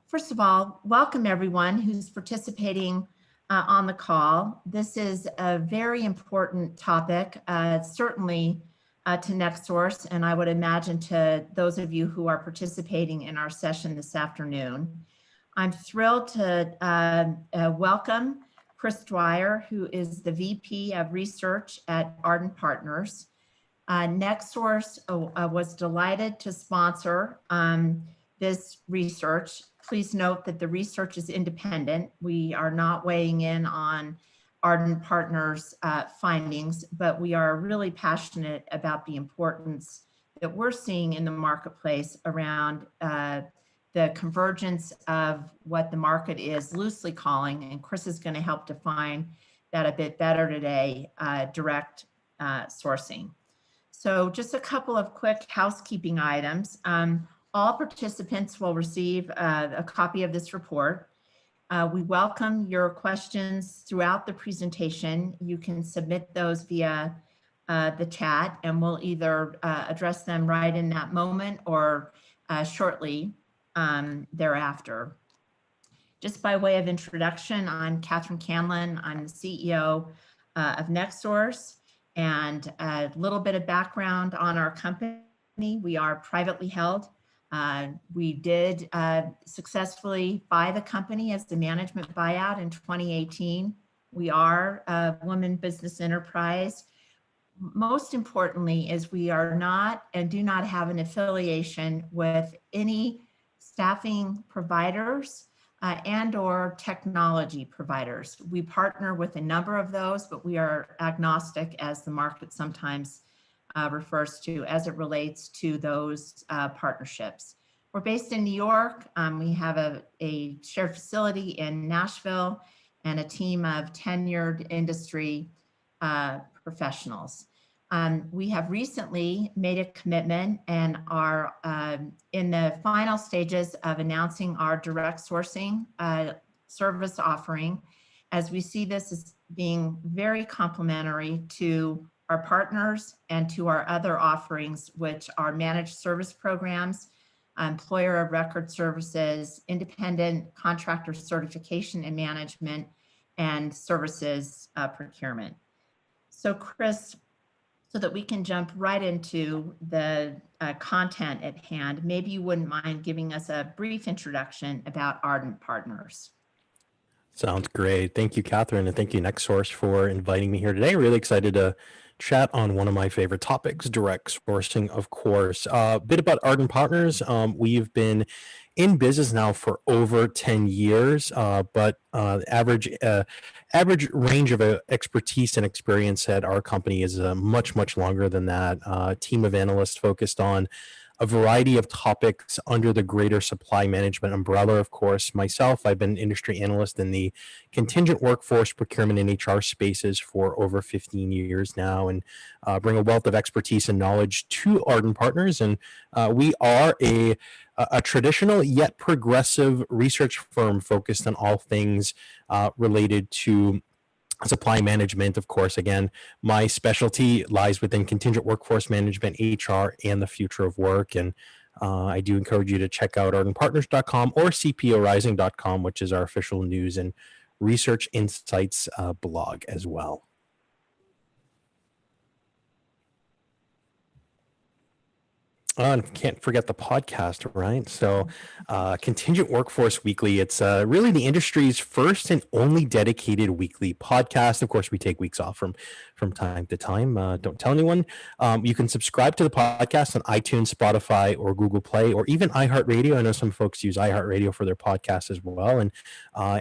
First of all, welcome everyone who's participating on the call. This is a very important topic, certainly to NextSource, and I would imagine to those of you who are participating in our session this afternoon. I'm thrilled to welcome Chris Dwyer, who is the VP of Research at Ardent Partners. NextSource was delighted to sponsor this research. Please note that the research is independent. We are not weighing in on Ardent Partners' findings, but we are really passionate about the importance that we're seeing in the marketplace around the convergence of what the market is loosely calling, and Chris is going to help define that a bit better today, direct sourcing. So just a couple of quick housekeeping items. All participants will receive a copy of this report. We welcome your questions throughout the presentation. You can submit those via the chat, and we'll either address them right in that moment or shortly thereafter. Just by way of introduction, I'm Catherine Canlin. I'm the CEO of NextSource, and a little bit of background on our company. We are privately held. We did successfully buy the company as the management buyout in 2018. We are a woman business enterprise. Most importantly is we are not and do not have an affiliation with any staffing providers and or technology providers. We partner with a number of those, but we are agnostic, as the market sometimes refers to, as it relates to those partnerships. We're based in New York. We have a shared facility in Nashville and a team of tenured industry professionals. We have recently made a commitment and are in the final stages of announcing our direct sourcing service offering, as we see this as being very complementary to our partners and to our other offerings, which are managed service programs, employer of record services, independent contractor certification and management, and services procurement. So Chris, so that we can jump right into the content at hand, maybe you wouldn't mind giving us a brief introduction about Ardent Partners. Sounds great. Thank you, Catherine, and thank you, NextSource, for inviting me here today. Really excited to chat on one of my favorite topics, direct sourcing, of course. A bit about Ardent Partners. We've been in business now for over 10 years, but average range of expertise and experience at our company is much longer than that. Team of analysts focused on a variety of topics under the greater supply management umbrella. Of course, myself, I've been industry analyst in the contingent workforce procurement and HR spaces for over 15 years now, and bring a wealth of expertise and knowledge to Ardent Partners. And we are a traditional yet progressive research firm focused on all things related to supply management. Of course, again, my specialty lies within contingent workforce management, HR, and the future of work. And I do encourage you to check out ardentpartners.com or cporising.com, which is our official news and research insights blog as well. And can't forget the podcast, right? So Contingent Workforce Weekly, it's really the industry's first and only dedicated weekly podcast. Of course, we take weeks off from time to time. Don't tell anyone. You can subscribe to the podcast on iTunes, Spotify, or Google Play, or even iHeartRadio. I know some folks use iHeartRadio for their podcast as well. And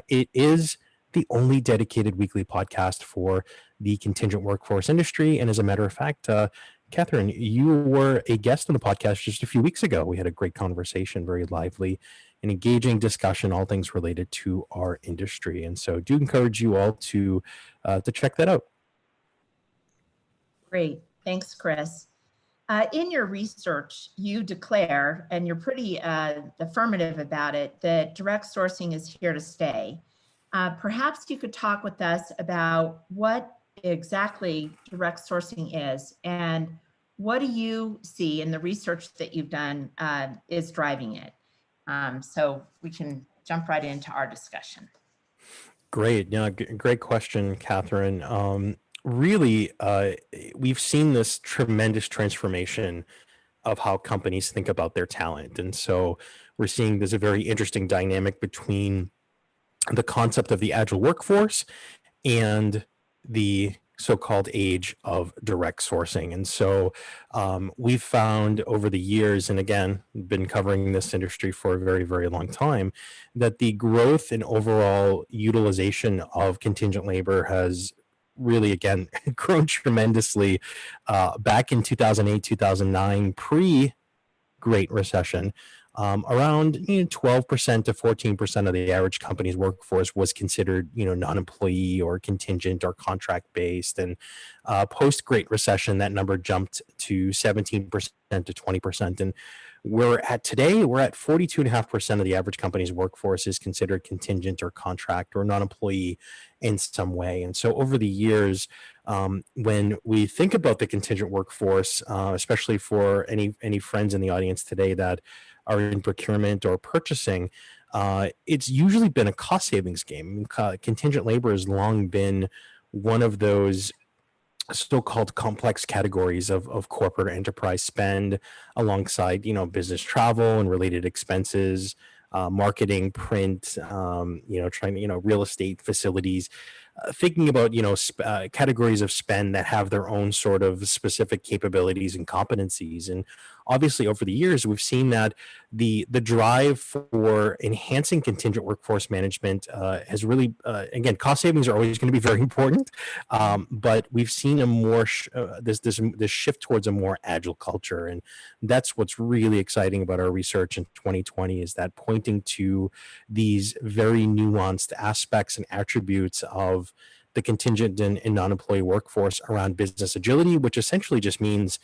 it is the only dedicated weekly podcast for the contingent workforce industry. And as a matter of fact, Catherine, you were a guest on the podcast just a few weeks ago. We had a great conversation, very lively and engaging discussion, all things related to our industry. And so do encourage you all to check that out. Great. Thanks, Chris. In your research, you declare, and you're pretty affirmative about it, that direct sourcing is here to stay. Perhaps you could talk with us about what exactly direct sourcing is, and what do you see in the research that you've done is driving it? So we can jump right into our discussion. Great. Yeah, great question, Catherine. Really, we've seen this tremendous transformation of how companies think about their talent. And so we're seeing there's a very interesting dynamic between the concept of the agile workforce and the so-called age of direct sourcing. And so we've found over the years, and again, been covering this industry for a very, very long time, that the growth in overall utilization of contingent labor has really, again, grown tremendously back in 2008, 2009, Great Recession. Around 12% to 14% of the average company's workforce was considered, non-employee or contingent or contract based. And post Great Recession, that number jumped to 17% to 20%. And we're at 42.5% of the average company's workforce is considered contingent or contract or non-employee in some way. And so over the years, when we think about the contingent workforce, especially for any friends in the audience today that are in procurement or purchasing, it's usually been a cost savings game. Contingent labor has long been one of those so-called complex categories of corporate enterprise spend, alongside business travel and related expenses, marketing, print, real estate, facilities. Thinking about categories of spend that have their own sort of specific capabilities and competencies. And obviously over the years we've seen that the drive for enhancing contingent workforce management has really again, cost savings are always going to be very important, but we've seen a more this shift towards a more agile culture. And that's what's really exciting about our research in 2020, is that pointing to these very nuanced aspects and attributes of the contingent and non-employee workforce around business agility, which essentially just means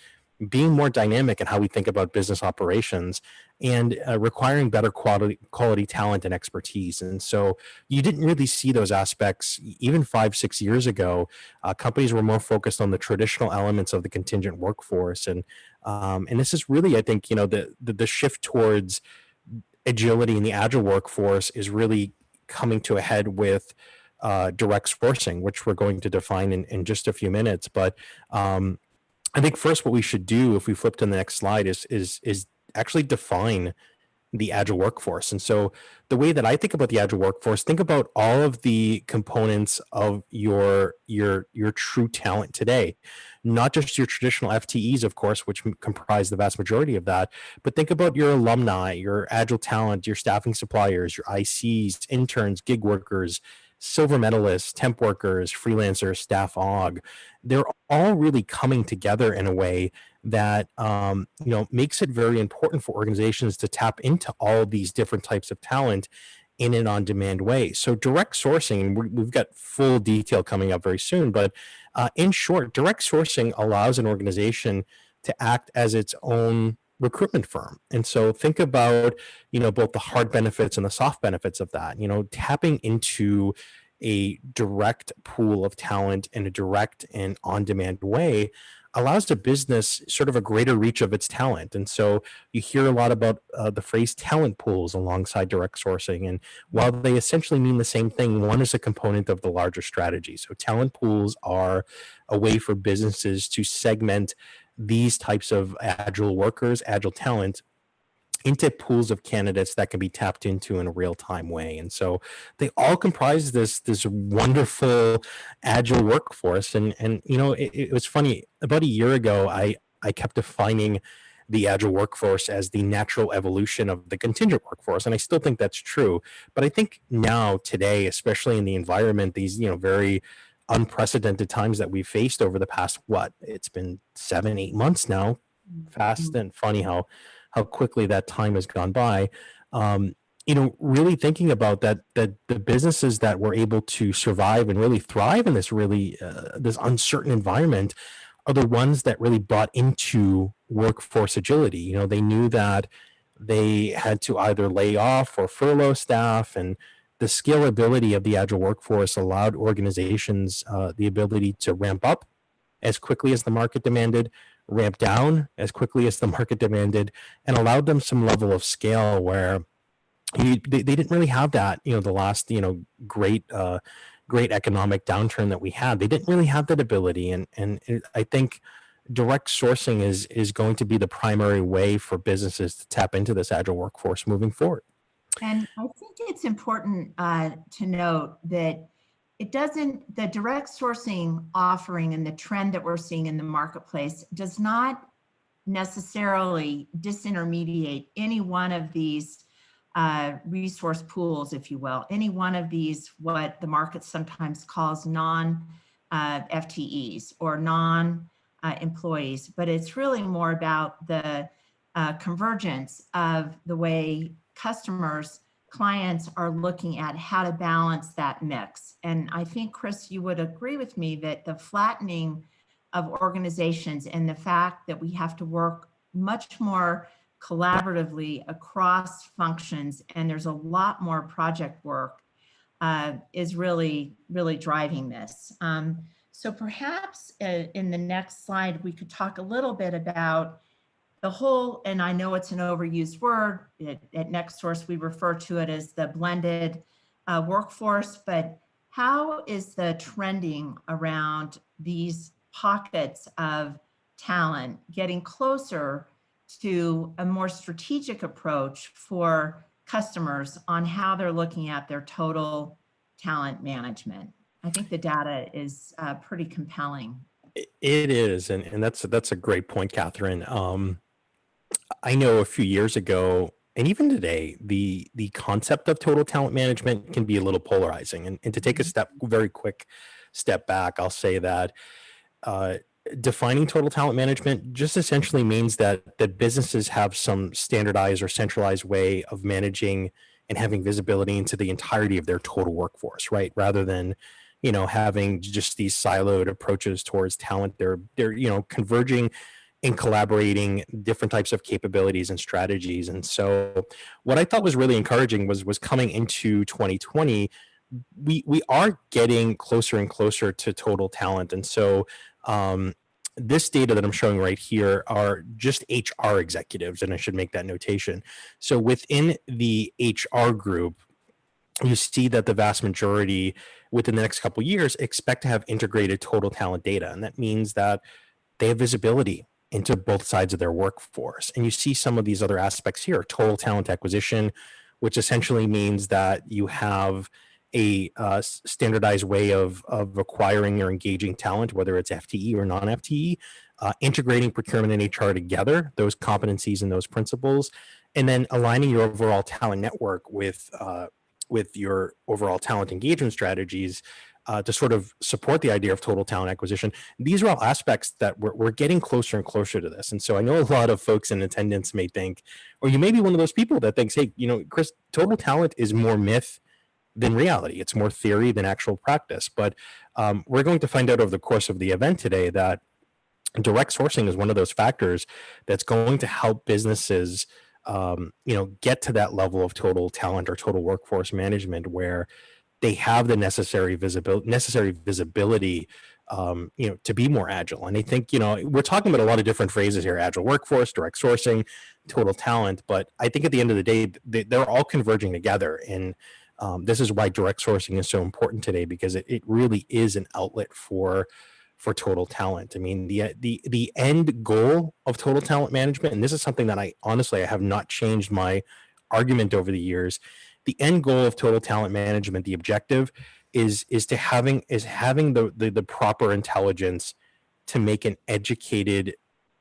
being more dynamic in how we think about business operations, and requiring better quality talent and expertise. And so you didn't really see those aspects even 5-6 years ago. Companies were more focused on the traditional elements of the contingent workforce, and this is really, I think, the shift towards agility in the agile workforce is really coming to a head with direct sourcing, which we're going to define in just a few minutes. But I think first what we should do, if we flip to the next slide, is actually define the agile workforce. And so the way that I think about the agile workforce, think about all of the components of your true talent today, not just your traditional FTEs, of course, which comprise the vast majority of that, but think about your alumni, your agile talent, your staffing suppliers, your ICs, interns, gig workers, silver medalists, temp workers, freelancers, staff aug. They're all really coming together in a way that makes it very important for organizations to tap into all these different types of talent in an on-demand way. So direct sourcing, we've got full detail coming up very soon, but in short, direct sourcing allows an organization to act as its own recruitment firm. And so think about, both the hard benefits and the soft benefits of that. Tapping into a direct pool of talent in a direct and on-demand way allows the business sort of a greater reach of its talent. And so you hear a lot about the phrase talent pools alongside direct sourcing. And while they essentially mean the same thing, one is a component of the larger strategy. So talent pools are a way for businesses to segment these types of agile workers, agile talent, into pools of candidates that can be tapped into in a real-time way. And so they all comprise this wonderful agile workforce. And it was funny, about a year ago, I kept defining the agile workforce as the natural evolution of the contingent workforce. And I still think that's true. But I think now, today, especially in the environment, these, very unprecedented times that we've faced over the past, it's been 7-8 months now, fast and funny how quickly that time has gone by. Really thinking about that the businesses that were able to survive and really thrive in this this uncertain environment are the ones that really bought into workforce agility. They knew that they had to either lay off or furlough staff, and the scalability of the agile workforce allowed organizations the ability to ramp up as quickly as the market demanded, ramp down as quickly as the market demanded, and allowed them some level of scale where they didn't really have that, the last, great economic downturn that we had. They didn't really have that ability. I think direct sourcing is going to be the primary way for businesses to tap into this agile workforce moving forward. And I think it's important to note that the direct sourcing offering and the trend that we're seeing in the marketplace does not necessarily disintermediate any one of these resource pools, if you will, any one of these, what the market sometimes calls non-FTEs or non-employees, but it's really more about the convergence of the way clients are looking at how to balance that mix. And I think, Chris, you would agree with me that the flattening of organizations and the fact that we have to work much more collaboratively across functions, and there's a lot more project work, is really driving this. So perhaps in the next slide, we could talk a little bit about the whole, and I know it's an overused word, at NextSource we refer to it as the blended workforce, but how is the trending around these pockets of talent getting closer to a more strategic approach for customers on how they're looking at their total talent management? I think the data is pretty compelling. It is, and that's a great point, Catherine. I know a few years ago, and even today, the concept of total talent management can be a little polarizing. And to take a very quick step back, I'll say that defining total talent management just essentially means that businesses have some standardized or centralized way of managing and having visibility into the entirety of their total workforce, right? Rather than having just these siloed approaches towards talent. They're converging and collaborating different types of capabilities and strategies. And so what I thought was really encouraging was coming into 2020, we are getting closer and closer to total talent. And so this data that I'm showing right here are just HR executives, and I should make that notation. So within the HR group, you see that the vast majority within the next couple of years expect to have integrated total talent data. And that means that they have visibility into both sides of their workforce. And you see some of these other aspects here, total talent acquisition, which essentially means that you have a standardized way of acquiring or engaging talent, whether it's FTE or non-FTE, integrating procurement and HR together, those competencies and those principles, and then aligning your overall talent network with your overall talent engagement strategies to sort of support the idea of total talent acquisition. These are all aspects that we're getting closer and closer to this. And so I know a lot of folks in attendance may think, or you may be one of those people that thinks, hey, Chris, total talent is more myth than reality. It's more theory than actual practice. But we're going to find out over the course of the event today that direct sourcing is one of those factors that's going to help businesses get to that level of total talent or total workforce management where they have the necessary visibility to be more agile. And I think, we're talking about a lot of different phrases here: agile workforce, direct sourcing, total talent. But I think at the end of the day, they're all converging together. And this is why direct sourcing is so important today, because it really is an outlet for total talent. I mean, the end goal of total talent management, and this is something that I have not changed my argument over the years. The end goal of total talent management, the objective is having the proper intelligence to make an educated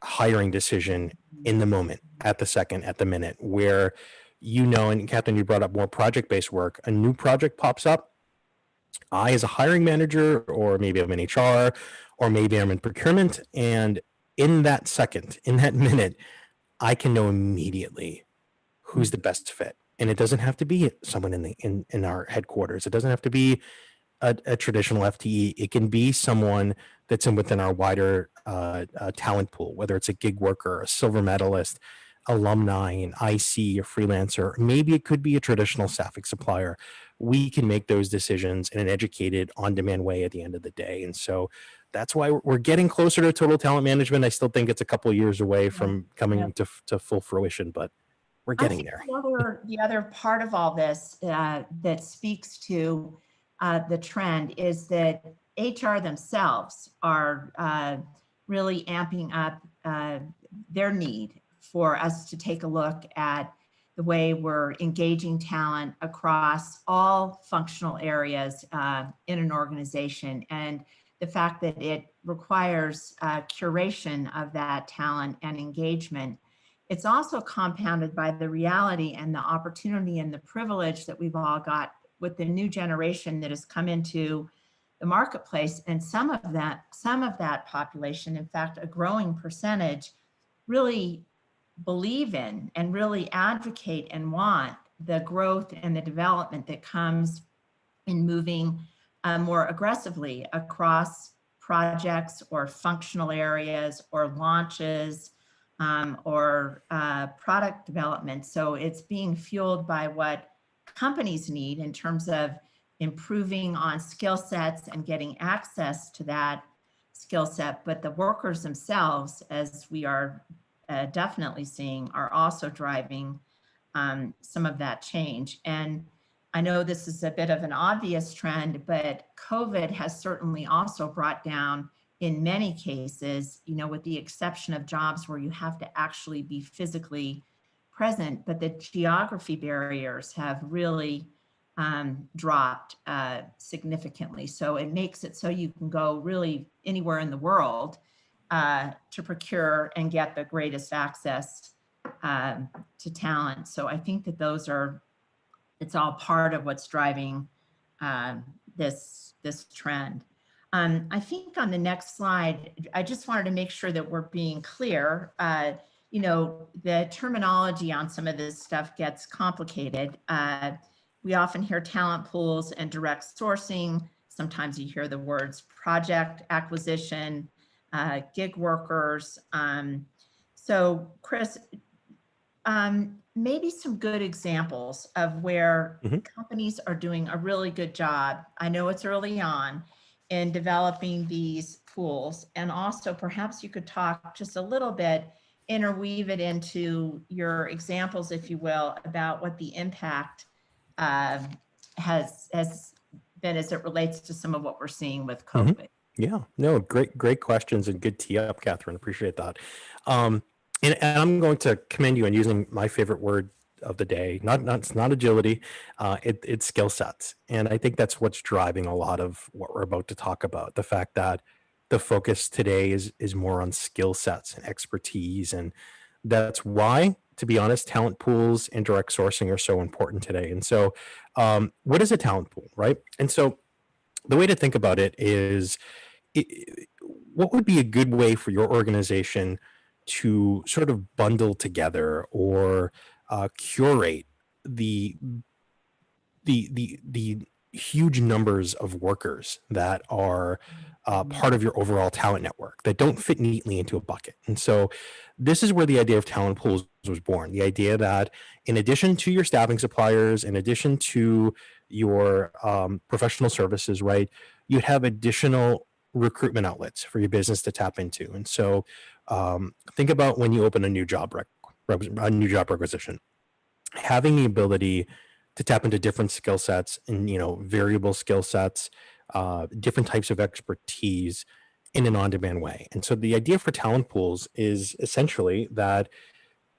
hiring decision in the moment, at the second, at the minute, where, and Catherine, you brought up more project-based work. A new project pops up. I, as a hiring manager, or maybe I'm in HR, or maybe I'm in procurement, and in that second, in that minute, I can know immediately who's the best fit. And it doesn't have to be someone in our headquarters. It doesn't have to be a traditional FTE. It can be someone that's within our wider talent pool, whether it's a gig worker, a silver medalist, alumni, an IC, a freelancer. Maybe it could be a traditional staffing supplier. We can make those decisions in an educated, on-demand way at the end of the day. And so that's why we're getting closer to total talent management. I still think it's a couple of years away from coming to full fruition, but we're I getting think there. the other part of all this that speaks to the trend is that HR themselves are really amping up their need for us to take a look at the way we're engaging talent across all functional areas in an organization, and the fact that it requires curation of that talent and engagement. It's also compounded by the reality and the opportunity and the privilege that we've all got with the new generation that has come into the marketplace. And some of that population, in fact, a growing percentage, really believe in and really advocate and want the growth and the development that comes in moving more aggressively across projects or functional areas or launches or product development. So it's being fueled by what companies need in terms of improving on skill sets and getting access to that skill set. But the workers themselves, as we are definitely seeing, are also driving some of that change. And I know this is a bit of an obvious trend, but COVID has certainly also brought down, in many cases, with the exception of jobs where you have to actually be physically present, but the geography barriers have really dropped significantly. So it makes it so you can go really anywhere in the world to procure and get the greatest access to talent. So I think that it's all part of what's driving this trend. I think on the next slide, I just wanted to make sure that we're being clear. The terminology on some of this stuff gets complicated. We often hear talent pools and direct sourcing. Sometimes you hear the words project acquisition, gig workers. So Chris, maybe some good examples of where companies are doing a really good job. I know it's early on in developing these pools, and also perhaps you could talk just a little bit, interweave it into your examples, if you will, about what the impact has been as it relates to some of what we're seeing with COVID. Yeah, no, great questions and good tee up, Catherine. Appreciate that. And I'm going to commend you on using my favorite word of the day. It's not agility, it's skill sets. And I think that's what's driving a lot of what we're about to talk about. The fact that the focus today is more on skill sets and expertise. And that's why, to be honest, talent pools and direct sourcing are so important today. And so what is a talent pool, right? And so the way to think about it is, what would be a good way for your organization to sort of bundle together or curate the huge numbers of workers that are part of your overall talent network that don't fit neatly into a bucket? And so this is where the idea of talent pools was born. The idea that in addition to your staffing suppliers, in addition to your professional services, right, you'd have additional recruitment outlets for your business to tap into. And so think about when you open a new job requisition, having the ability to tap into different skill sets and variable skill sets, different types of expertise in an on-demand way. And so the idea for talent pools is essentially that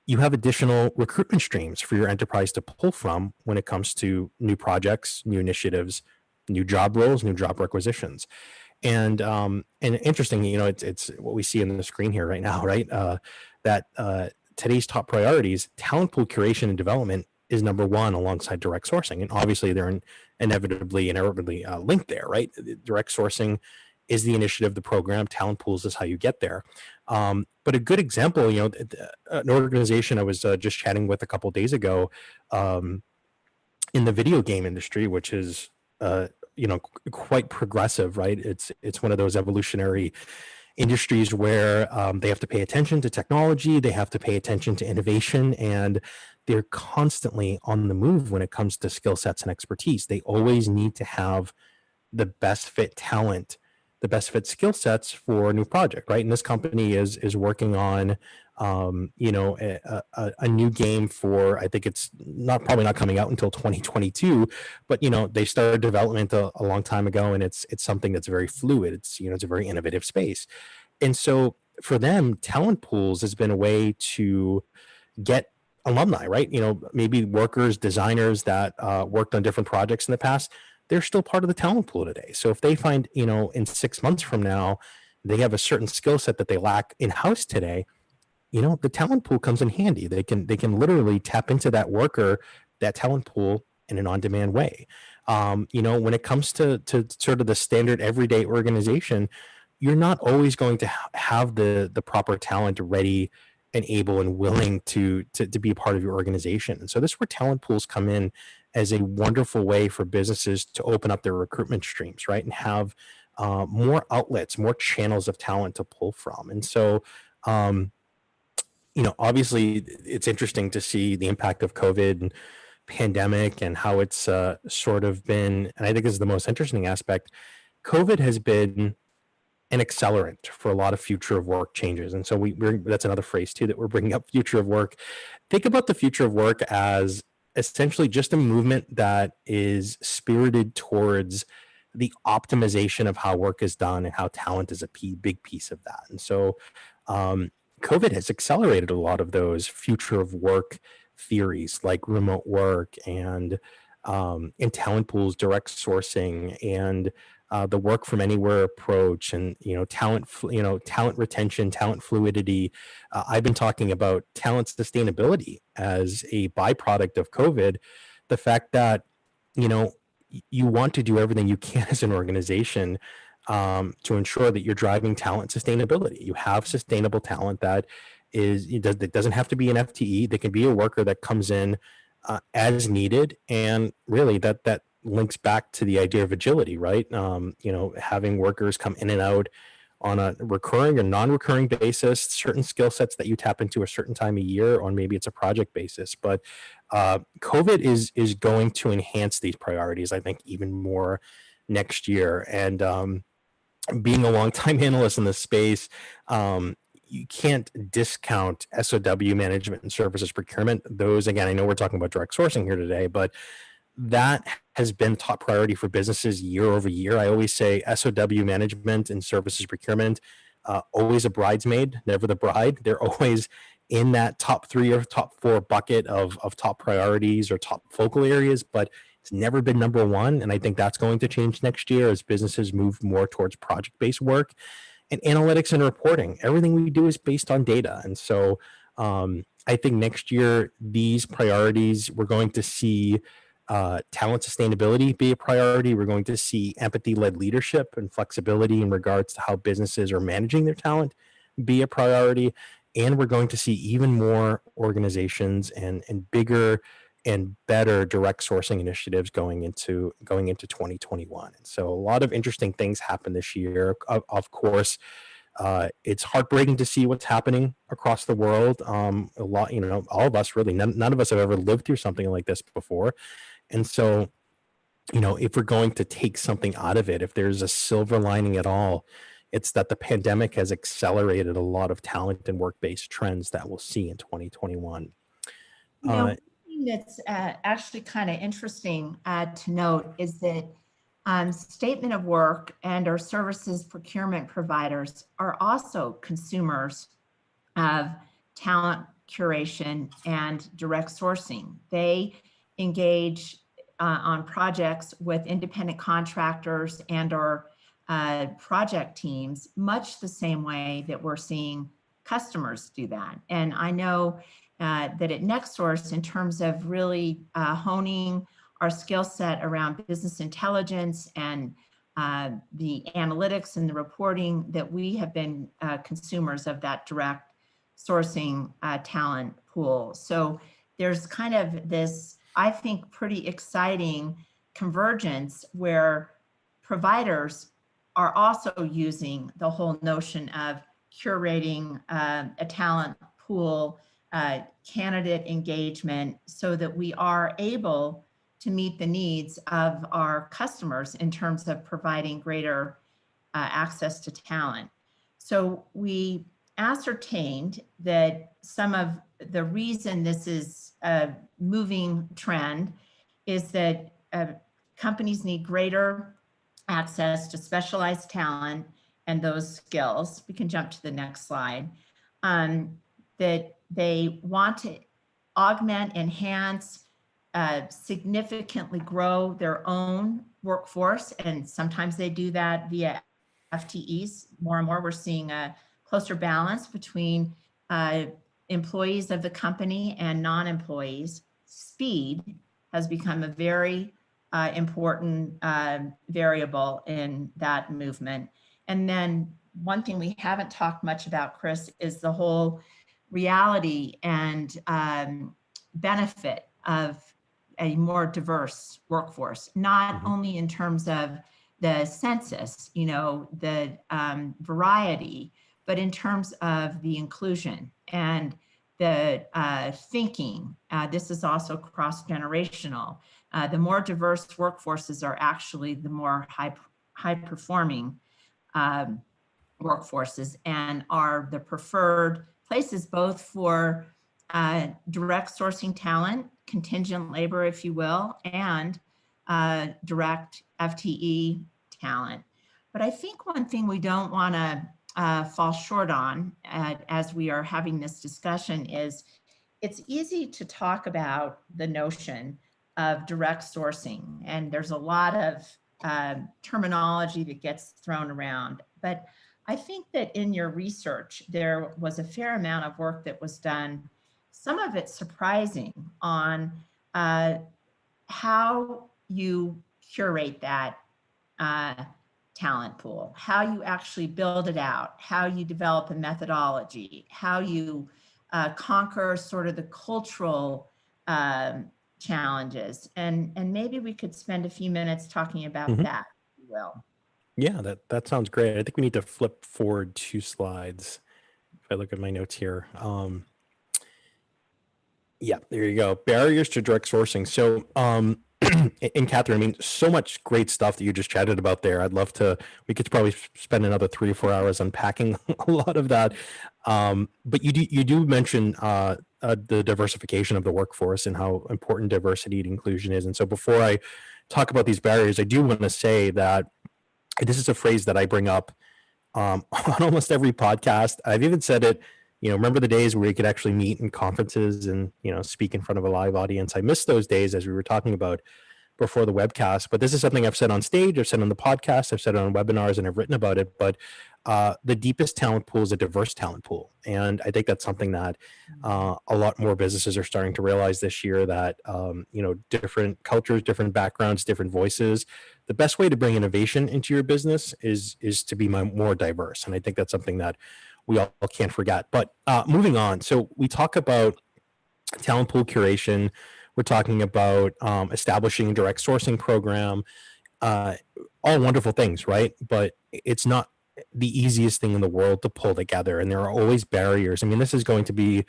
you have additional recruitment streams for your enterprise to pull from when it comes to new projects, new initiatives, new job roles, new job requisitions. And interesting, it's what we see in the screen here right now, right? That today's top priorities, talent pool curation and development is number one alongside direct sourcing. And obviously they're inevitably linked there, right? Direct sourcing is the initiative, the program. Talent pools is how you get there. But a good example, an organization I was just chatting with a couple of days ago in the video game industry, which is quite progressive, right? It's one of those evolutionary industries where they have to pay attention to technology, they have to pay attention to innovation, and they're constantly on the move when it comes to skill sets and expertise. They always need to have the best fit talent, the best fit skill sets for a new project, right? And this company is working on you know, a new game for, I think it's probably not coming out until 2022, but, you know, they started development a long time ago, and it's something that's very fluid. It's, you know, it's a very innovative space. And so for them, talent pools has been a way to get alumni, right? You know, maybe workers, designers that worked on different projects in the past, they're still part of the talent pool today. So if they find, you know, in 6 months from now, they have a certain skill set that they lack in house today, you know, the talent pool comes in handy. They can literally tap into that worker, that talent pool in an on-demand way. You know, when it comes to sort of the standard everyday organization, you're not always going to have the proper talent ready and able and willing to be a part of your organization. And so this is where talent pools come in as a wonderful way for businesses to open up their recruitment streams, right? And have more outlets, more channels of talent to pull from. And so, you know, obviously it's interesting to see the impact of COVID and pandemic and how it's sort of been, and I think this is the most interesting aspect. COVID has been an accelerant for a lot of future of work changes. And so that's another phrase too, that we're bringing up, future of work. Think about the future of work as essentially just a movement that is spirited towards the optimization of how work is done and how talent is a big piece of that. And so um, COVID has accelerated a lot of those future of work theories like remote work and talent pools, direct sourcing, and the work from anywhere approach, and you know, talent retention, talent fluidity. I've been talking about talent sustainability as a byproduct of COVID. The fact that, you know, you want to do everything you can as an organization to ensure that you're driving talent sustainability. You have sustainable talent that that doesn't have to be an FTE. They can be a worker that comes in as needed, and really that links back to the idea of agility, right? You know, having workers come in and out on a recurring or non-recurring basis, certain skill sets that you tap into a certain time of year, or maybe it's a project basis. But COVID is going to enhance these priorities, I think, even more next year. And being a longtime analyst in this space, you can't discount SOW management and services procurement. Those, again, I know we're talking about direct sourcing here today, but that has been top priority for businesses year over year. I always say SOW management and services procurement, always a bridesmaid, never the bride. They're always in that top 3 or top 4 bucket of top priorities or top focal areas, but it's never been number 1. And I think that's going to change next year as businesses move more towards project-based work and analytics and reporting. Everything we do is based on data. And so I think next year, these priorities, we're going to see talent sustainability be a priority. We're going to see empathy-led leadership and flexibility in regards to how businesses are managing their talent be a priority. And we're going to see even more organizations and bigger and better direct sourcing initiatives going into 2021. And so a lot of interesting things happen this year. Of course, it's heartbreaking to see what's happening across the world. A lot, you know, all of us really, none of us have ever lived through something like this before. And so, you know, if we're going to take something out of it, if there's a silver lining at all, it's that the pandemic has accelerated a lot of talent and work-based trends that we'll see in 2021. You know, one thing that's actually kind of interesting to note is that statement of work and our services procurement providers are also consumers of talent curation and direct sourcing. They engage on projects with independent contractors and or project teams, much the same way that we're seeing customers do that. And I know that at NextSource, in terms of really honing our skill set around business intelligence and the analytics and the reporting, that we have been consumers of that direct sourcing talent pool. So there's kind of this, I think, pretty exciting convergence where providers are also using the whole notion of curating a talent pool, candidate engagement, so that we are able to meet the needs of our customers in terms of providing greater access to talent. So we ascertained that some of the reason this is a moving trend is that companies need greater access to specialized talent and those skills. We can jump to the next slide. That they want to augment, enhance, significantly grow their own workforce. And sometimes they do that via FTEs. More and more, we're seeing a closer balance between employees of the company and non-employees. Speed has become a very important variable in that movement. And then one thing we haven't talked much about, Chris, is the whole reality and benefit of a more diverse workforce, not only in terms of the census, the variety, but in terms of the inclusion and the thinking. This is also cross-generational. The more diverse workforces are actually the more high performing workforces and are the preferred places both for direct sourcing talent, contingent labor, if you will, and direct FTE talent. But I think one thing we don't want to fall short on as we are having this discussion is it's easy to talk about the notion of direct sourcing, and there's a lot of terminology that gets thrown around. But I think that in your research, there was a fair amount of work that was done, some of it surprising, on how you curate that talent pool, how you actually build it out, how you develop a methodology, how you conquer sort of the cultural challenges. And maybe we could spend a few minutes talking about that, if you will. Yeah, that sounds great. I think we need to flip forward 2 slides. If I look at my notes here. Yeah, there you go. Barriers to direct sourcing. So, and Catherine, I mean, so much great stuff that you just chatted about there. I'd love to, we could probably spend another 3 or 4 hours unpacking a lot of that. But you do mention the diversification of the workforce and how important diversity and inclusion is. And so before I talk about these barriers, I do want to say that this is a phrase that I bring up on almost every podcast. I've even said it, remember the days where we could actually meet in conferences and, speak in front of a live audience. I miss those days, as we were talking about before the webcast, but this is something I've said on stage, I've said on the podcast, I've said it on webinars, and I've written about it. But the deepest talent pool is a diverse talent pool. And I think that's something that a lot more businesses are starting to realize this year, that, different cultures, different backgrounds, different voices. The best way to bring innovation into your business is to be more diverse. And I think that's something that we all can't forget. But moving on, so we talk about talent pool curation. We're talking about establishing a direct sourcing program, all wonderful things, right? But it's not the easiest thing in the world to pull together. And there are always barriers. I mean, this is going to be,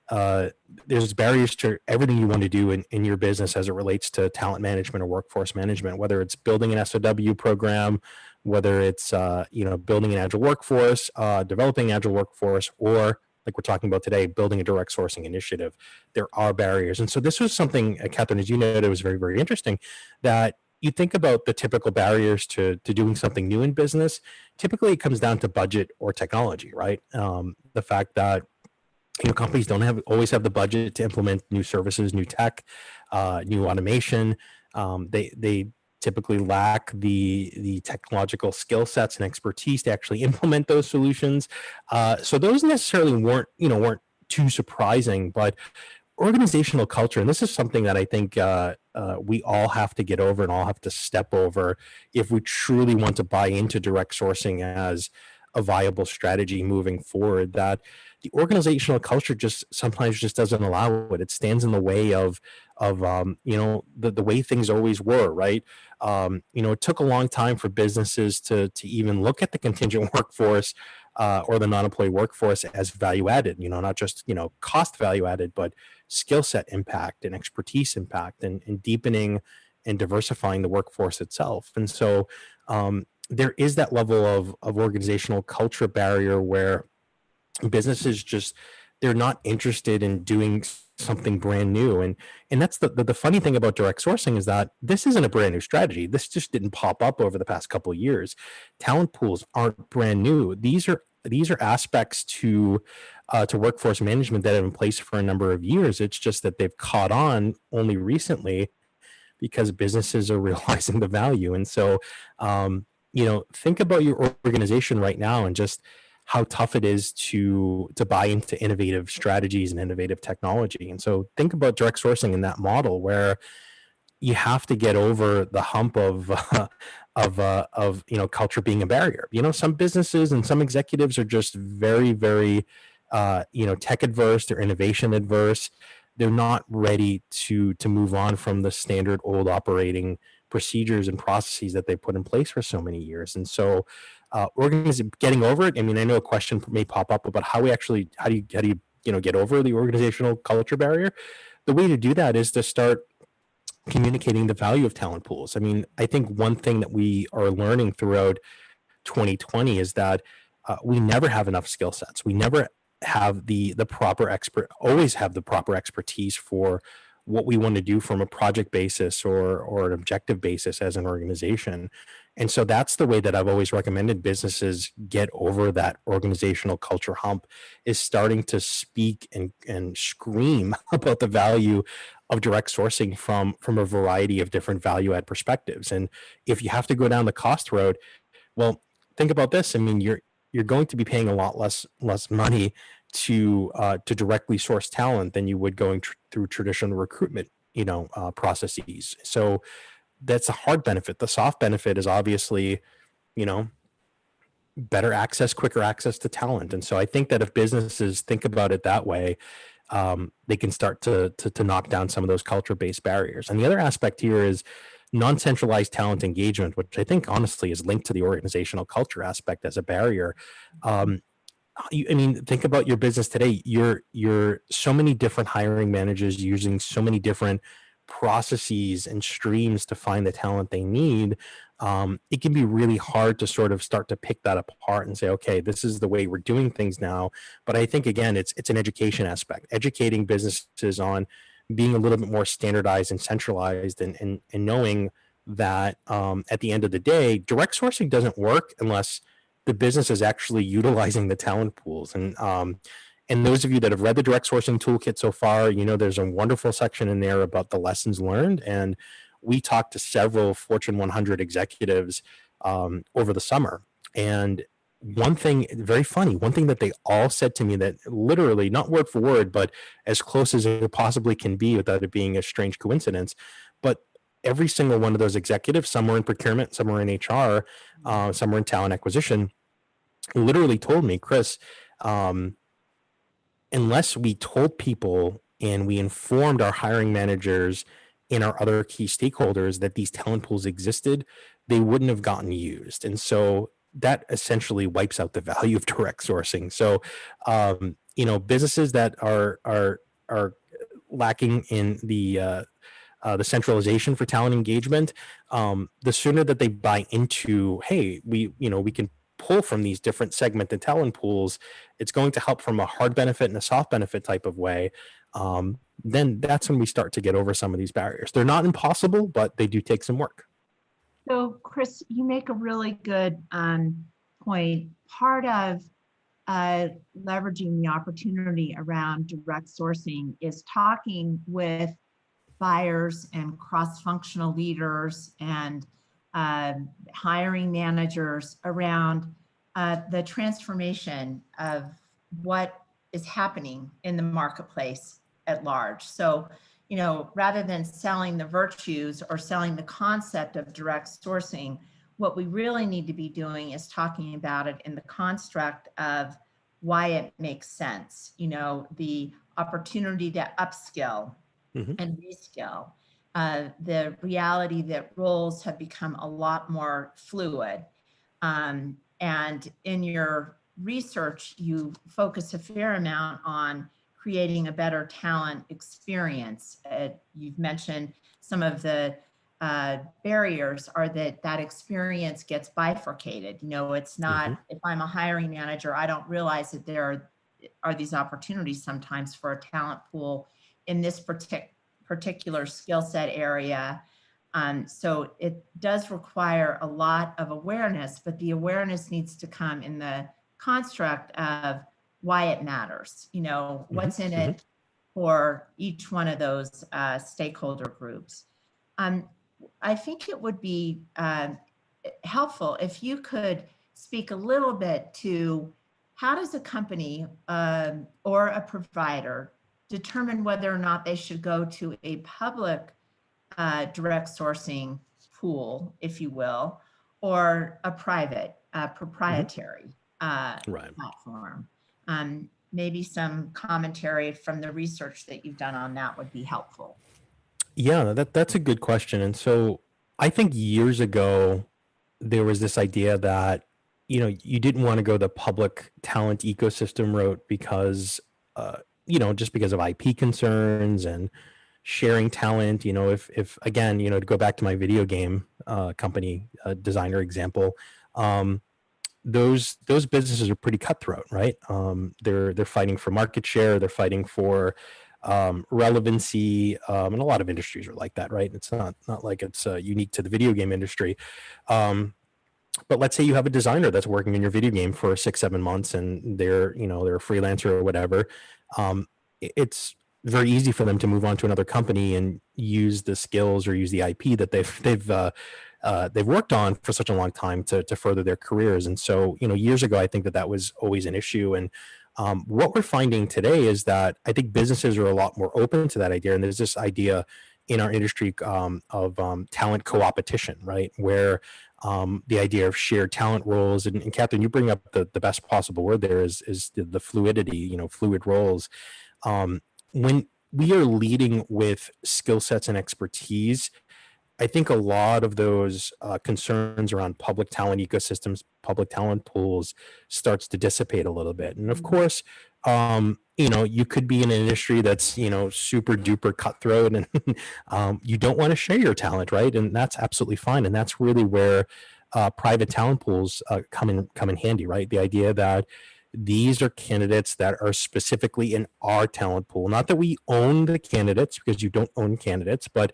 there's barriers to everything you want to do in your business as it relates to talent management or workforce management, whether it's building an SOW program, whether it's, building an agile workforce, developing an agile workforce, or like we're talking about today, building a direct sourcing initiative. There are barriers. And so this was something, Catherine, as you noted, it was very, very interesting that you think about the typical barriers to doing something new in business. Typically, it comes down to budget or technology, right? The fact that companies don't always have the budget to implement new services, new tech, new automation. They typically lack the technological skill sets and expertise to actually implement those solutions. So those necessarily weren't too surprising, but organizational culture, and this is something that I think we all have to get over and all have to step over if we truly want to buy into direct sourcing as a viable strategy moving forward, that the organizational culture just sometimes just doesn't allow it. It stands in the way of the way things always were, right? It took a long time for businesses to even look at the contingent workforce or the non-employee workforce as value added, not just, cost value added, but skill set impact and expertise impact and deepening and diversifying the workforce itself. And so there is that level of organizational culture barrier where businesses just they're not interested in doing something brand new. And that's the funny thing about direct sourcing is that this isn't a brand new strategy. This just didn't pop up over the past couple of years. Talent pools aren't brand new. These are aspects to workforce management that have been in place for a number of years. It's just that they've caught on only recently because businesses are realizing the value. And so, think about your organization right now and just how tough it is to buy into innovative strategies and innovative technology. And so think about direct sourcing in that model where you have to get over the hump of culture being a barrier. Some businesses and some executives are just very, very tech adverse. They're innovation adverse. They're not ready to move on from the standard old operating procedures and processes that they put in place for so many years. And so getting over it. I mean, I know a question may pop up about how do you get over the organizational culture barrier. The way to do that is to start communicating the value of talent pools. I mean, I think one thing that we are learning throughout 2020 is that we never have enough skill sets. We never have the proper always have the proper expertise for what we want to do from a project basis or an objective basis as an organization. And so that's the way that I've always recommended businesses get over that organizational culture hump, is starting to speak and scream about the value of direct sourcing from a variety of different value add perspectives. And if you have to go down the cost road, well, think about this. I mean, you're going to be paying a lot less money to directly source talent than you would going through traditional recruitment processes. So that's a hard benefit. The soft benefit is obviously better access, quicker access to talent. And so I think that if businesses think about it that way, they can start to knock down some of those culture-based barriers. And the other aspect here is non-centralized talent engagement, which I think honestly is linked to the organizational culture aspect as a barrier. Think about your business today. You're so many different hiring managers using so many different processes and streams to find the talent they need. It can be really hard to sort of start to pick that apart and say, okay, this is the way we're doing things now. But I think, again, it's an education aspect, educating businesses on being a little bit more standardized and centralized, and knowing that at the end of the day, direct sourcing doesn't work unless the business is actually utilizing the talent pools. And those of you that have read the direct sourcing toolkit so far, there's a wonderful section in there about the lessons learned. And we talked to several Fortune 100 executives over the summer. And one thing, very funny, one thing that they all said to me, that literally, not word for word, but as close as it possibly can be without it being a strange coincidence, but every single one of those executives, some were in procurement, some were in HR, some were in talent acquisition, literally told me, Chris, unless we told people and we informed our hiring managers and our other key stakeholders that these talent pools existed, they wouldn't have gotten used. And so that essentially wipes out the value of direct sourcing. So, businesses that are lacking in the centralization for talent engagement, the sooner that they buy into, hey, we can pull from these different segmented talent pools, it's going to help from a hard benefit and a soft benefit type of way. Then that's when we start to get over some of these barriers. They're not impossible, but they do take some work. So, Chris, you make a really good point. Part of leveraging the opportunity around direct sourcing is talking with buyers and cross-functional leaders and hiring managers around the transformation of what is happening in the marketplace at large. So, rather than selling the virtues or selling the concept of direct sourcing, what we really need to be doing is talking about it in the construct of why it makes sense, the opportunity to upskill and reskill, the reality that roles have become a lot more fluid. And in your research, you focus a fair amount on creating a better talent experience. You've mentioned some of the barriers are that experience gets bifurcated. It's not, if I'm a hiring manager, I don't realize that there are are these opportunities sometimes for a talent pool in this particular skill set area. So it does require a lot of awareness, but the awareness needs to come in the construct of why it matters, you know, what's in it for each one of those stakeholder groups. I think it would be helpful if you could speak a little bit to how does a company or a provider determine whether or not they should go to a public direct sourcing pool, if you will, or a private proprietary platform. Maybe some commentary from the research that you've done on that would be helpful. Yeah, that's a good question. And so I think years ago, there was this idea that, you know, you didn't want to go the public talent ecosystem route because, you know, just because of IP concerns and sharing talent. You know, if again, you know, to go back to my video game company designer example, those businesses are pretty cutthroat, right? They're fighting for market share, they're fighting for relevancy, and a lot of industries are like that, right? It's not like it's unique to the video game industry. But let's say you have a designer that's working in your video game for 6-7 months, and they're, you know, they're a freelancer or whatever. It's very easy for them to move on to another company and use the skills or use the IP that they've worked on for such a long time to further their careers. And so, you know, years ago, I think that was always an issue. And what we're finding today is that I think businesses are a lot more open to that idea. And there's this idea in our industry of talent co-opetition, right? Where the idea of shared talent roles, and Catherine, you bring up the best possible word there is the fluidity, you know, fluid roles. When we are leading with skill sets and expertise, I think a lot of those concerns around public talent ecosystems, public talent pools starts to dissipate a little bit. And of course, you know, you could be in an industry that's, you know, super duper cutthroat and you don't want to share your talent, right? And that's absolutely fine. And that's really where private talent pools come in handy, right? The idea that these are candidates that are specifically in our talent pool. Not that we own the candidates, because you don't own candidates, but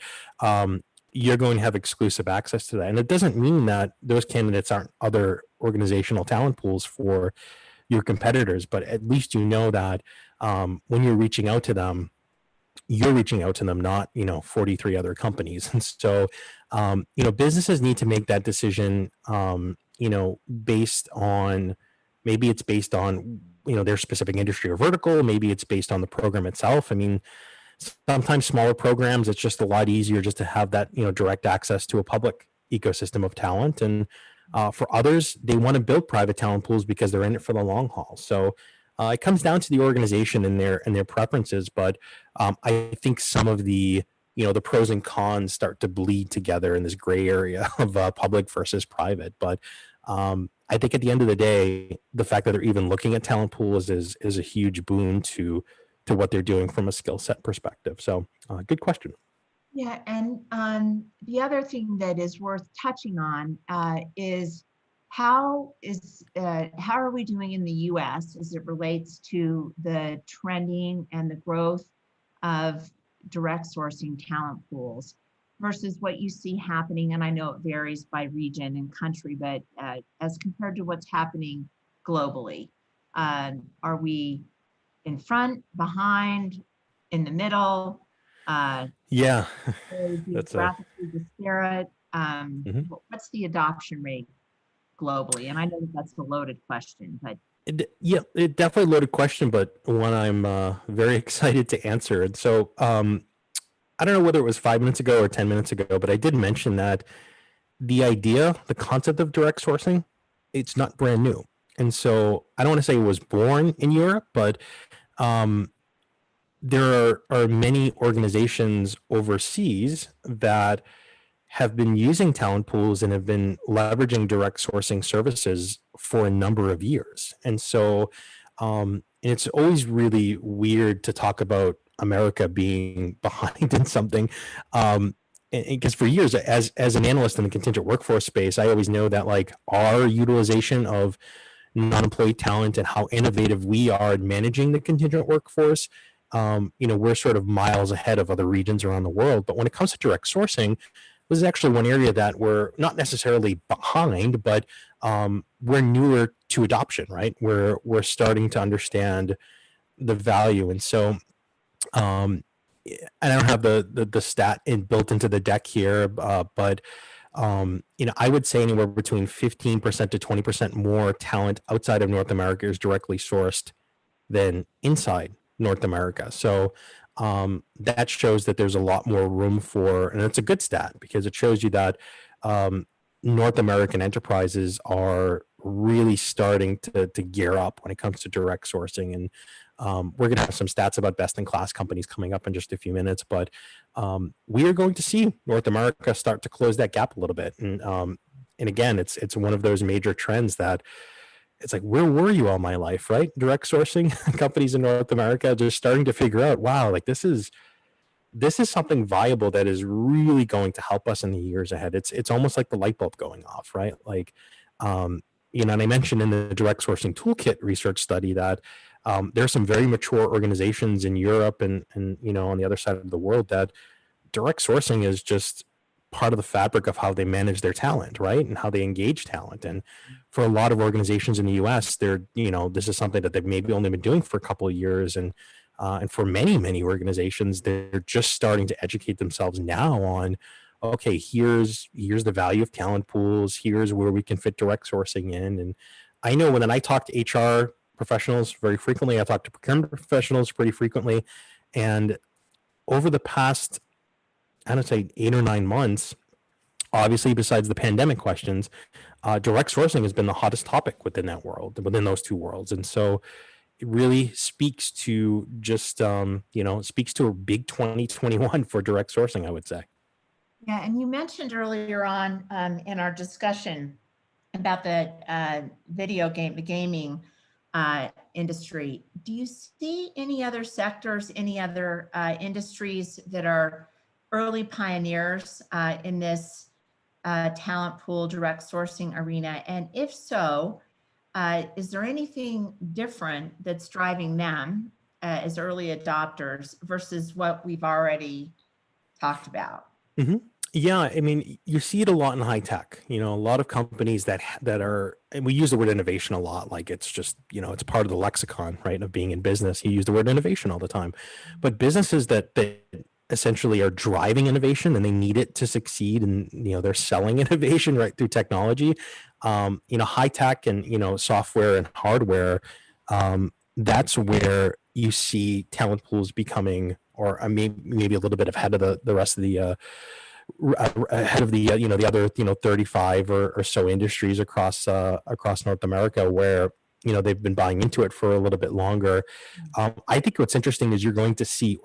you're going to have exclusive access to that. And it doesn't mean that those candidates aren't other organizational talent pools for your competitors, but at least you know that when you're reaching out to them, you're reaching out to them, not, you know, 43 other companies. And so, you know, businesses need to make that decision, you know, based on, maybe it's based on, you know, their specific industry or vertical. Maybe it's based on the program itself. I mean, sometimes smaller programs, it's just a lot easier just to have that, you know, direct access to a public ecosystem of talent. And for others, they want to build private talent pools because they're in it for the long haul. So it comes down to the organization and their preferences. But I think some of the, you know, the pros and cons start to bleed together in this gray area of public versus private. But I think at the end of the day, the fact that they're even looking at talent pools is a huge boon to what they're doing from a skill set perspective. So good question. Yeah, and the other thing that is worth touching on is how are we doing in the U.S. as it relates to the trending and the growth of direct sourcing talent pools versus what you see happening, and I know it varies by region and country, but as compared to what's happening globally, are we in front, behind, in the middle? Yeah, geographically disparate. What's the adoption rate globally? And I know that's a loaded question, but yeah, it definitely a loaded question, but one I'm very excited to answer. And so I don't know whether it was 5 minutes ago or 10 minutes ago, but I did mention that the concept of direct sourcing, it's not brand new. And so I don't want to say it was born in Europe, but there are many organizations overseas that have been using talent pools and have been leveraging direct sourcing services for a number of years. And so it's always really weird to talk about America being behind in something. Because for years, as an analyst in the contingent workforce space, I always know that like our utilization of non-employee talent and how innovative we are in managing the contingent workforce, we're sort of miles ahead of other regions around the world. But when it comes to direct sourcing, this is actually one area that we're not necessarily behind, but we're newer to adoption, right? We're starting to understand the value. And so I don't have the stat built into the deck here, but I would say anywhere between 15% to 20% more talent outside of North America is directly sourced than inside North America. So that shows that there's a lot more room for, and it's a good stat because it shows you that North American enterprises are really starting to gear up when it comes to direct sourcing. And we're going to have some stats about best in class companies coming up in just a few minutes, but we are going to see North America start to close that gap a little bit. And again, it's one of those major trends that it's like, where were you all my life, right? Direct sourcing companies in North America just starting to figure out, wow, like this is something viable that is really going to help us in the years ahead. It's almost like the light bulb going off, right? Like, and I mentioned in the direct sourcing toolkit research study that there are some very mature organizations in Europe and on the other side of the world that direct sourcing is just part of the fabric of how they manage their talent, right? And how they engage talent. And for a lot of organizations in the US, this is something that they've maybe only been doing for a couple of years. And for many organizations, they're just starting to educate themselves now on, okay, here's the value of talent pools. Here's where we can fit direct sourcing in. And I know when I talk to HR professionals very frequently, I talk to procurement professionals pretty frequently. And over the past, I don't say 8 or 9 months, obviously besides the pandemic questions, direct sourcing has been the hottest topic within that world, within those two worlds. And so it really speaks to just, speaks to a big 2021 for direct sourcing, I would say. Yeah, and you mentioned earlier on in our discussion about the the gaming industry. Do you see any other sectors, any other industries that are early pioneers in this talent pool direct sourcing arena? And if so, is there anything different that's driving them as early adopters versus what we've already talked about? Mm-hmm. Yeah, I mean, you see it a lot in high tech. A lot of companies that are, and we use the word innovation a lot. Like it's just, it's part of the lexicon, right, of being in business. You use the word innovation all the time, but businesses that essentially are driving innovation and they need it to succeed, and they're selling innovation right through technology. High tech and software and hardware. That's where you see talent pools becoming, or maybe a little bit ahead of the rest of the ahead of the the other 35 or so industries across North America, where they've been buying into it for a little bit longer. I think what's interesting is you're going to see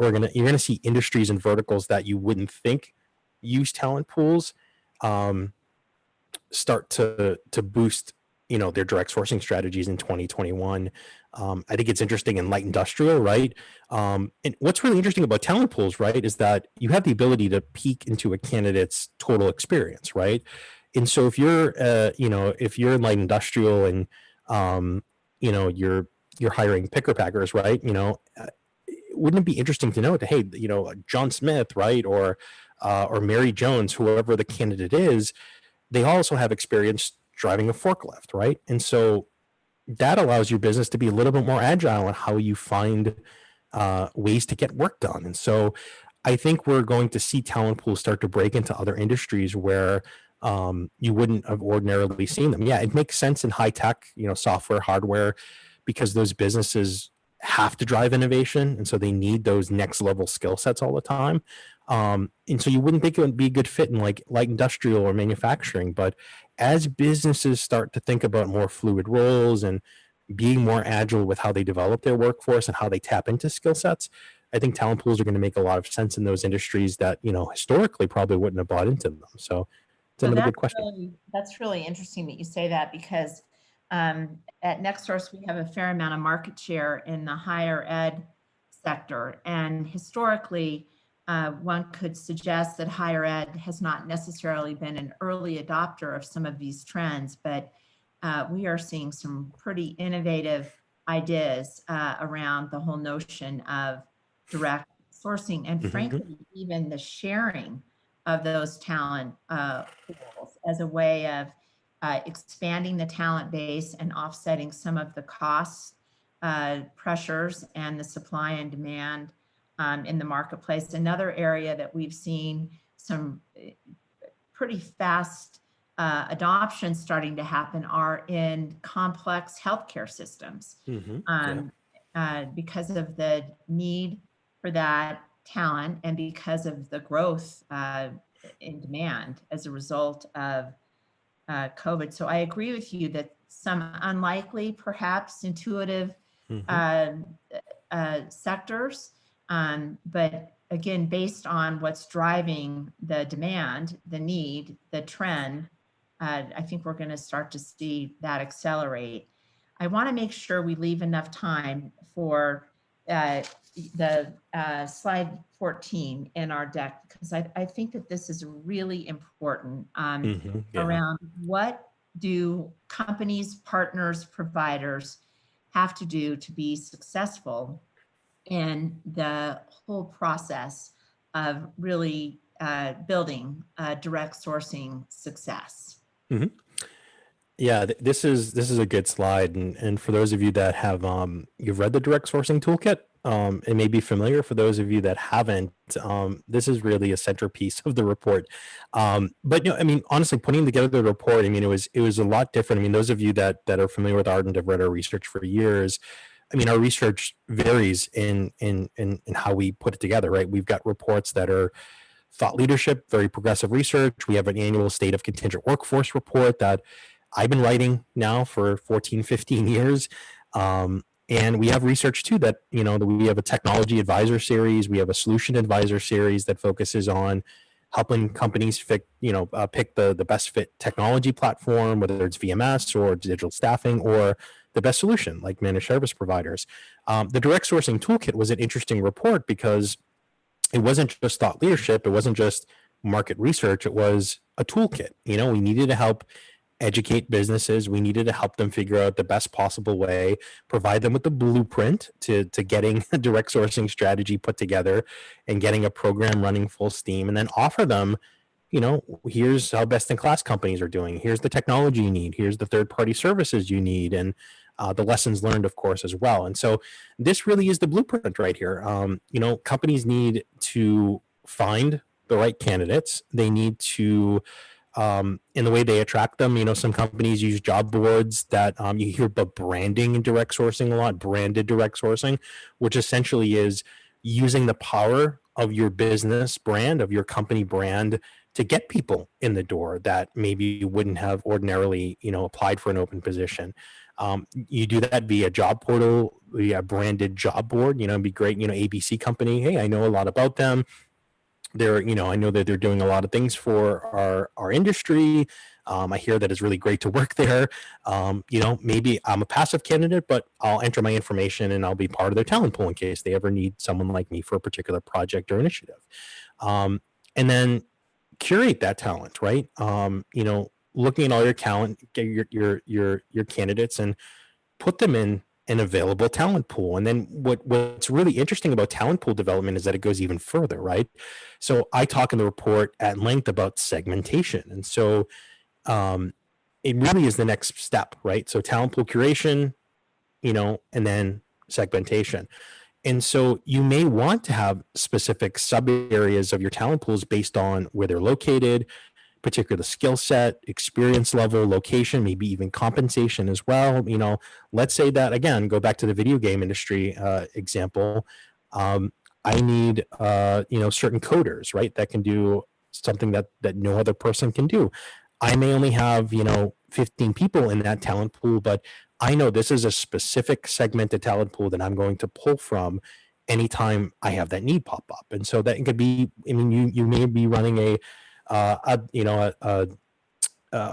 industries and verticals that you wouldn't think use talent pools start to boost their direct sourcing strategies in 2021. I think it's interesting in light industrial, right? And what's really interesting about talent pools, right, is that you have the ability to peek into a candidate's total experience, right? And so if you're, if you're in light industrial and, you're hiring picker packers, right? Wouldn't it be interesting to know that, hey, John Smith, right, or Mary Jones, whoever the candidate is, they also have experience driving a forklift, right? And so that allows your business to be a little bit more agile in how you find ways to get work done. And so I think we're going to see talent pools start to break into other industries where you wouldn't have ordinarily seen them. Yeah, it makes sense in high tech, software, hardware, because those businesses have to drive innovation. And so they need those next level skill sets all the time. And so you wouldn't think it would be a good fit in like light industrial or manufacturing. But as businesses start to think about more fluid roles and being more agile with how they develop their workforce and how they tap into skill sets, I think talent pools are going to make a lot of sense in those industries that, historically probably wouldn't have bought into them. So it's another good question. That's really interesting that you say that, because at NextSource, we have a fair amount of market share in the higher ed sector. And historically, one could suggest that higher ed has not necessarily been an early adopter of some of these trends, but we are seeing some pretty innovative ideas around the whole notion of direct sourcing and frankly, even the sharing of those talent pools as a way of expanding the talent base and offsetting some of the costs pressures and the supply and demand in the marketplace. Another area that we've seen some pretty fast adoption starting to happen are in complex healthcare systems because of the need for that talent and because of the growth in demand as a result of COVID. So I agree with you that some unlikely, perhaps intuitive sectors, but again, based on what's driving the demand, the need, the trend, I think we're going to start to see that accelerate. I want to make sure we leave enough time for the slide 14 in our deck, because I think that this is really important around what do companies, partners, providers have to do to be successful in the whole process of really building direct sourcing success. Yeah, this is a good slide, and for those of you that have you've read the direct sourcing toolkit, it may be familiar. For those of you that haven't, this is really a centerpiece of the report. But I mean, honestly, putting together the report, I mean, it was a lot different. I mean, those of you that are familiar with Ardent have read our research for years. I mean, our research varies in how we put it together, right? We've got reports that are thought leadership, very progressive research. We have an annual state of contingent workforce report that I've been writing now for 14, 15 years. And we have research too that, that we have a technology advisor series. We have a solution advisor series that focuses on helping companies pick the best fit technology platform, whether it's VMS or digital staffing or the best solution like managed service providers. The direct sourcing toolkit was an interesting report because it wasn't just thought leadership. It wasn't just market research. It was a toolkit. We needed to help educate businesses. We needed to help them figure out the best possible way, provide them with the blueprint to getting a direct sourcing strategy put together and getting a program running full steam, and then offer them, here's how best in class companies are doing. Here's the technology you need. Here's the third party services you need. And the lessons learned, of course, as well. And so this really is the blueprint right here. Companies need to find the right candidates. They need to in the way they attract them. Some companies use job boards that you hear about branding and direct sourcing a lot, branded direct sourcing, which essentially is using the power of your business brand, of your company brand, to get people in the door that maybe wouldn't have ordinarily, applied for an open position. You do that via job portal, via branded job board. It'd be great. ABC company. Hey, I know a lot about them. I know that they're doing a lot of things for our industry. I hear that it's really great to work there. Maybe I'm a passive candidate, but I'll enter my information and I'll be part of their talent pool in case they ever need someone like me for a particular project or initiative. And then curate that talent, right? Looking at all your talent, get your candidates and put them in an available talent pool. And then what's really interesting about talent pool development is that it goes even further, right? So I talk in the report at length about segmentation. And so it really is the next step, right? So talent pool curation, and then segmentation. And so you may want to have specific sub areas of your talent pools based on where they're located, particular skill set, experience level, location, maybe even compensation as well. Let's say that, again, go back to the video game industry example. I need, certain coders, right? That can do something that no other person can do. I may only have, 15 people in that talent pool, but I know this is a specific segmented talent pool that I'm going to pull from anytime I have that need pop up. And so that it could be, you may be running a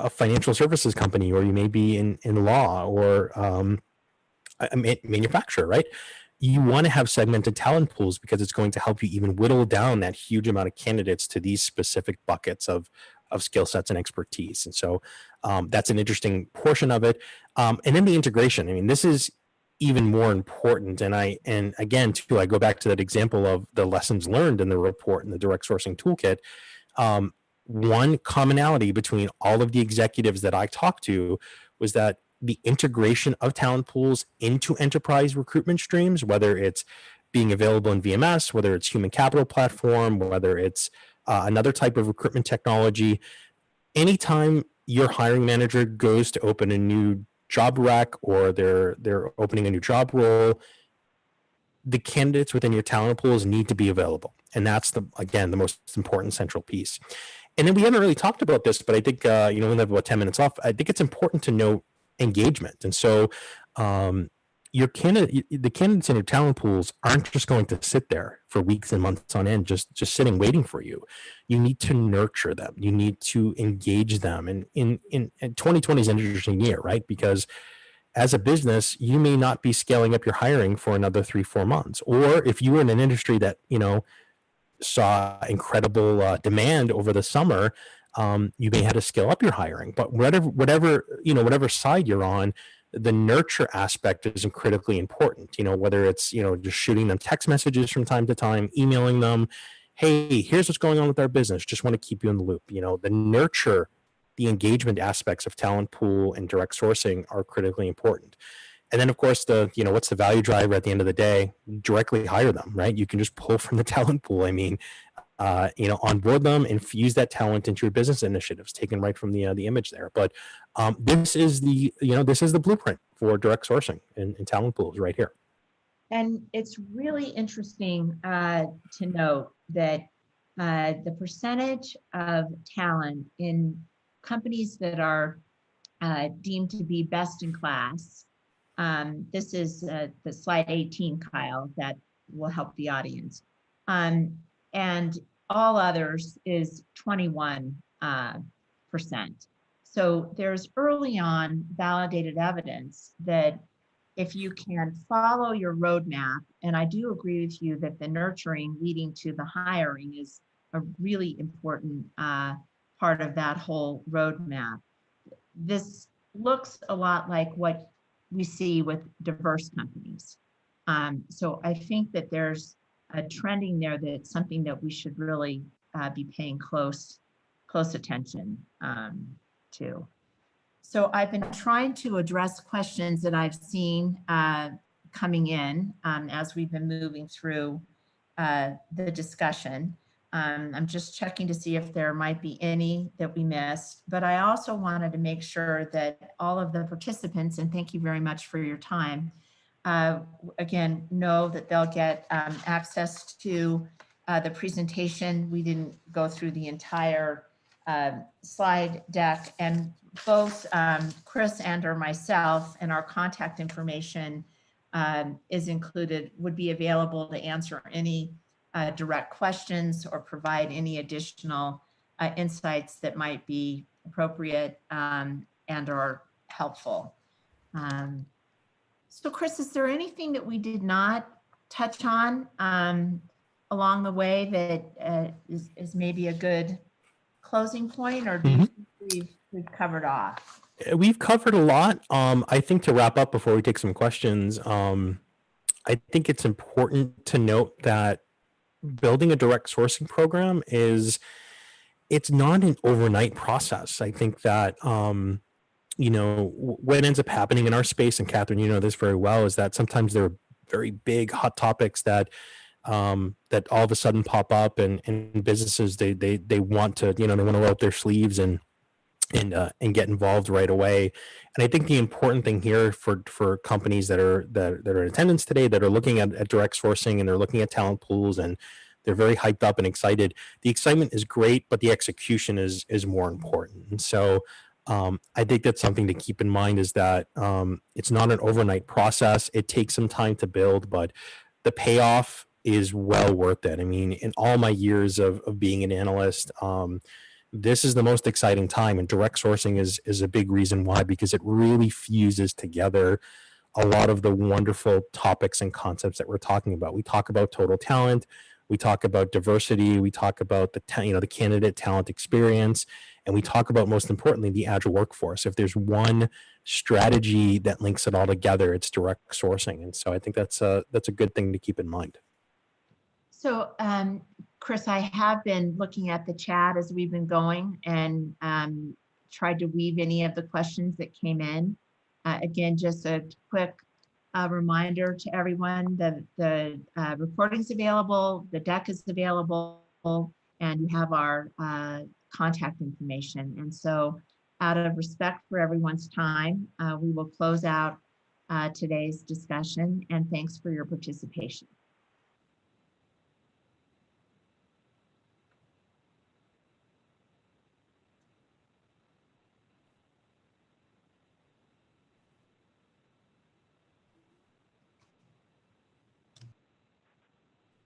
financial services company, or you may be in law or a manufacturer, right? You want to have segmented talent pools because it's going to help you even whittle down that huge amount of candidates to these specific buckets of of skill sets and expertise. And so that's an interesting portion of it. And then the integration. I mean, this is even more important. And again, too, I go back to that example of the lessons learned in the report and the direct sourcing toolkit. One commonality between all of the executives that I talked to was that the integration of talent pools into enterprise recruitment streams, whether it's being available in VMS, whether it's human capital platform, whether it's another type of recruitment technology, anytime your hiring manager goes to open a new job rec or they're opening a new job role, the candidates within your talent pools need to be available. And that's again, the most important central piece. And then we haven't really talked about this, but I think, we have about 10 minutes left. I think it's important to note engagement. And so the candidates in your talent pools aren't just going to sit there for weeks and months on end, just sitting, waiting for you. You need to nurture them. You need to engage them. And in 2020 is an interesting year, right? Because as a business, you may not be scaling up your hiring for another 3-4 months. Or if you were in an industry that, saw incredible demand over the summer, you may have to scale up your hiring. But whatever side you're on, the nurture aspect is critically important. Whether it's just shooting them text messages from time to time, emailing them, hey, here's what's going on with our business, just want to keep you in the loop. The nurture, the engagement aspects of talent pool and direct sourcing are critically important. And then, of course, what's the value driver at the end of the day? Directly hire them, right? You can just pull from the talent pool. I mean, onboard them, infuse that talent into your business initiatives, taken right from the image there. But this is the blueprint for direct sourcing and talent pools right here. And it's really interesting to note that the percentage of talent in companies that are deemed to be best in class. This is the slide 18, Kyle, that will help the audience. And all others is 21%. So there's early on validated evidence that if you can follow your roadmap, and I do agree with you that the nurturing leading to the hiring is a really important part of that whole roadmap. This looks a lot like what we see with diverse companies. So I think that there's a trending there that's something that we should really be paying close attention to. So I've been trying to address questions that I've seen coming in as we've been moving through the discussion. I'm just checking to see if there might be any that we missed, but I also wanted to make sure that all of the participants, and thank you very much for your time, again, know that they'll get access to the presentation. We didn't go through the entire slide deck, and both Chris and or myself and our contact information is included, would be available to answer any direct questions or provide any additional insights that might be appropriate and or helpful. So Chris, is there anything that we did not touch on along the way that is maybe a good closing point, or do you think we've covered off? We've covered a lot. I think to wrap up before we take some questions, I think it's important to note that building a direct sourcing program it's not an overnight process. I think that, what ends up happening in our space, and Catherine, you know this very well, is that sometimes there are very big hot topics that that all of a sudden pop up, and businesses, they want to, they want to roll up their sleeves and get involved right away. And I think the important thing here for companies that are in attendance today, that are looking at direct sourcing and they're looking at talent pools and they're very hyped up and excited. The excitement is great, but the execution is more important. And so I think that's something to keep in mind, is that it's not an overnight process. It takes some time to build, but the payoff is well worth it. I mean, in all my years of being an analyst, this is the most exciting time, and direct sourcing is a big reason why, because it really fuses together a lot of the wonderful topics and concepts that we're talking about. We talk about total talent, we talk about diversity, we talk about the candidate talent experience, And we talk about, most importantly, the agile workforce. If there's one strategy that links it all together, it's direct sourcing. And so I think that's a good thing to keep in mind. So, Chris, I have been looking at the chat as we've been going and tried to weave any of the questions that came in. Again, just a quick reminder to everyone that the recording's available, the deck is available, and you have our contact information. And so, out of respect for everyone's time, we will close out today's discussion, and thanks for your participation.